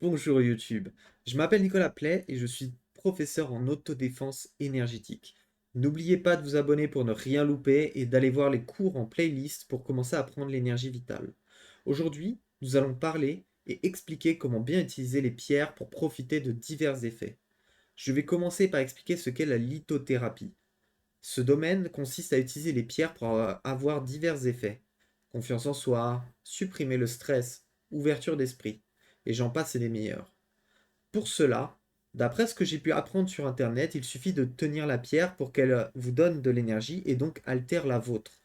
Bonjour YouTube, je m'appelle Nicolas Play et je suis professeur en autodéfense énergétique. N'oubliez pas de vous abonner pour ne rien louper et d'aller voir les cours en playlist pour commencer à prendre l'énergie vitale. Aujourd'hui, nous allons parler et expliquer comment bien utiliser les pierres pour profiter de divers effets. Je vais commencer par expliquer ce qu'est la lithothérapie. Ce domaine consiste à utiliser les pierres pour avoir divers effets. Confiance en soi, supprimer le stress, ouverture d'esprit, et j'en passe et des meilleurs. Pour cela, d'après ce que j'ai pu apprendre sur Internet, il suffit de tenir la pierre pour qu'elle vous donne de l'énergie et donc altère la vôtre.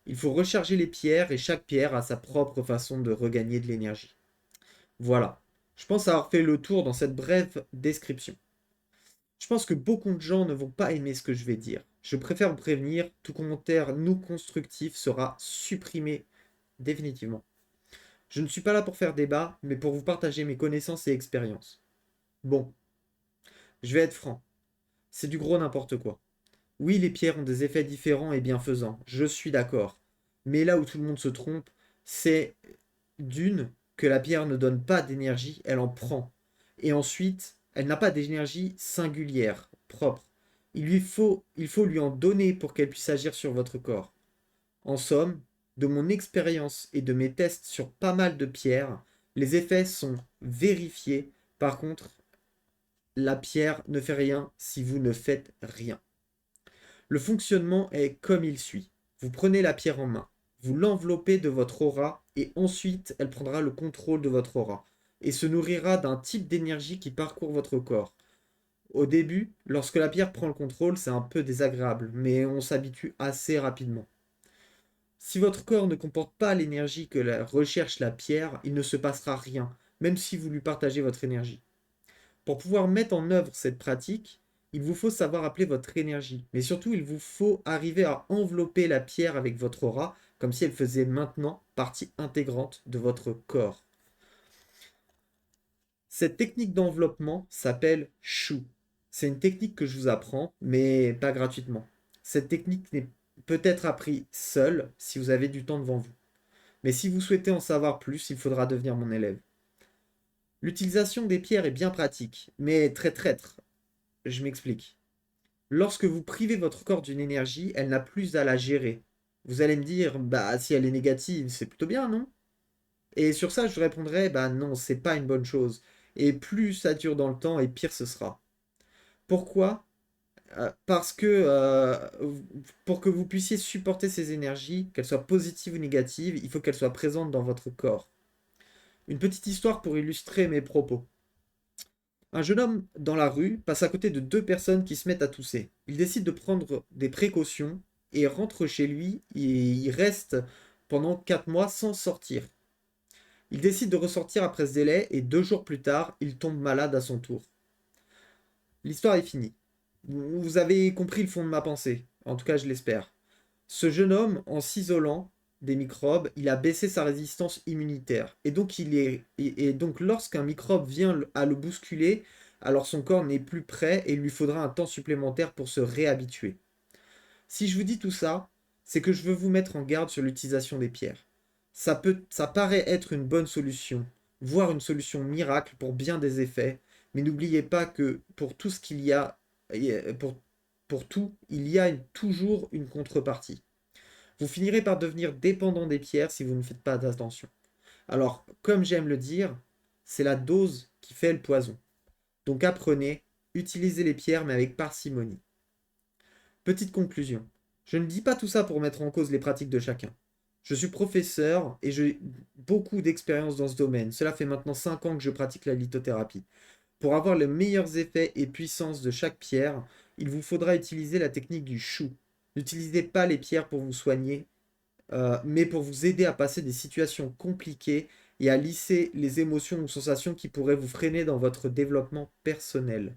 Il faut recharger les pierres et chaque pierre a sa propre façon de regagner de l'énergie. Voilà. Je pense avoir fait le tour dans cette brève description. Je pense que beaucoup de gens ne vont pas aimer ce que je vais dire. Je préfère vous prévenir, tout commentaire non constructif sera supprimé définitivement. Je ne suis pas là pour faire débat, mais pour vous partager mes connaissances et expériences. Bon, je vais être franc. C'est du gros n'importe quoi. Oui, les pierres ont des effets différents et bienfaisants, je suis d'accord. Mais là où tout le monde se trompe, c'est d'une, que la pierre ne donne pas d'énergie, elle en prend. Et ensuite, elle n'a pas d'énergie singulière, propre. Il faut lui en donner pour qu'elle puisse agir sur votre corps. En somme, de mon expérience et de mes tests sur pas mal de pierres, les effets sont vérifiés. Par contre, la pierre ne fait rien si vous ne faites rien. Le fonctionnement est comme il suit. Vous prenez la pierre en main, vous l'enveloppez de votre aura et ensuite elle prendra le contrôle de votre aura et se nourrira d'un type d'énergie qui parcourt votre corps. Au début, lorsque la pierre prend le contrôle, c'est un peu désagréable, mais on s'habitue assez rapidement. Si votre corps ne comporte pas l'énergie que recherche la pierre, il ne se passera rien, même si vous lui partagez votre énergie. Pour pouvoir mettre en œuvre cette pratique, il vous faut savoir appeler votre énergie, mais surtout il vous faut arriver à envelopper la pierre avec votre aura, comme si elle faisait maintenant partie intégrante de votre corps. Cette technique d'enveloppement s'appelle Shu. C'est une technique que je vous apprends, mais pas gratuitement. Cette technique n'est peut-être apprise seule si vous avez du temps devant vous. Mais si vous souhaitez en savoir plus, il faudra devenir mon élève. L'utilisation des pierres est bien pratique, mais très traître. Je m'explique. Lorsque vous privez votre corps d'une énergie, elle n'a plus à la gérer. Vous allez me dire, bah si elle est négative, c'est plutôt bien, non? Et sur ça, je répondrai, bah non, c'est pas une bonne chose. Et plus ça dure dans le temps, et pire ce sera. Pourquoi? Parce que pour que vous puissiez supporter ces énergies, qu'elles soient positives ou négatives, il faut qu'elles soient présentes dans votre corps. Une petite histoire pour illustrer mes propos. Un jeune homme dans la rue passe à côté de deux personnes qui se mettent à tousser. Il décide de prendre des précautions et rentre chez lui et il reste pendant 4 mois sans sortir. Il décide de ressortir après ce délai et 2 jours plus tard, il tombe malade à son tour. L'histoire est finie. Vous avez compris le fond de ma pensée, en tout cas je l'espère. Ce jeune homme, en s'isolant des microbes, il a baissé sa résistance immunitaire. Et donc lorsqu'un microbe vient à le bousculer, alors son corps n'est plus prêt et il lui faudra un temps supplémentaire pour se réhabituer. Si je vous dis tout ça, c'est que je veux vous mettre en garde sur l'utilisation des pierres. Ça paraît être une bonne solution, voire une solution miracle pour bien des effets, mais n'oubliez pas que pour tout ce qu'il y a, pour, pour tout, il y a toujours une contrepartie. Vous finirez par devenir dépendant des pierres si vous ne faites pas attention. Alors, comme j'aime le dire, c'est la dose qui fait le poison. Donc apprenez, utilisez les pierres mais avec parcimonie. Petite conclusion. Je ne dis pas tout ça pour mettre en cause les pratiques de chacun. Je suis professeur et j'ai beaucoup d'expérience dans ce domaine. Cela fait maintenant 5 ans que je pratique la lithothérapie. Pour avoir les meilleurs effets et puissances de chaque pierre, il vous faudra utiliser la technique du chou. N'utilisez pas les pierres pour vous soigner, mais pour vous aider à passer des situations compliquées et à lisser les émotions ou sensations qui pourraient vous freiner dans votre développement personnel.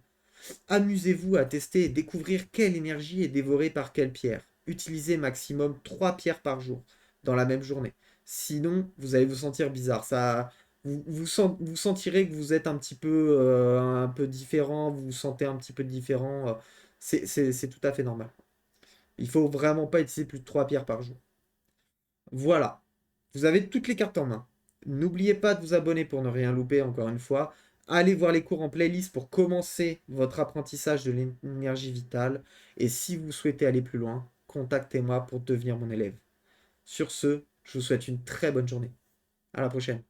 Amusez-vous à tester et découvrir quelle énergie est dévorée par quelle pierre. Utilisez maximum 3 pierres par jour dans la même journée. Sinon, vous allez vous sentir bizarre. Vous sentirez que vous êtes un peu différent, vous vous sentez un petit peu différent. C'est tout à fait normal. Il faut vraiment pas utiliser plus de 3 pierres par jour. Voilà. Vous avez toutes les cartes en main. N'oubliez pas de vous abonner pour ne rien louper, encore une fois. Allez voir les cours en playlist pour commencer votre apprentissage de l'énergie vitale. Et si vous souhaitez aller plus loin, contactez-moi pour devenir mon élève. Sur ce, je vous souhaite une très bonne journée. À la prochaine.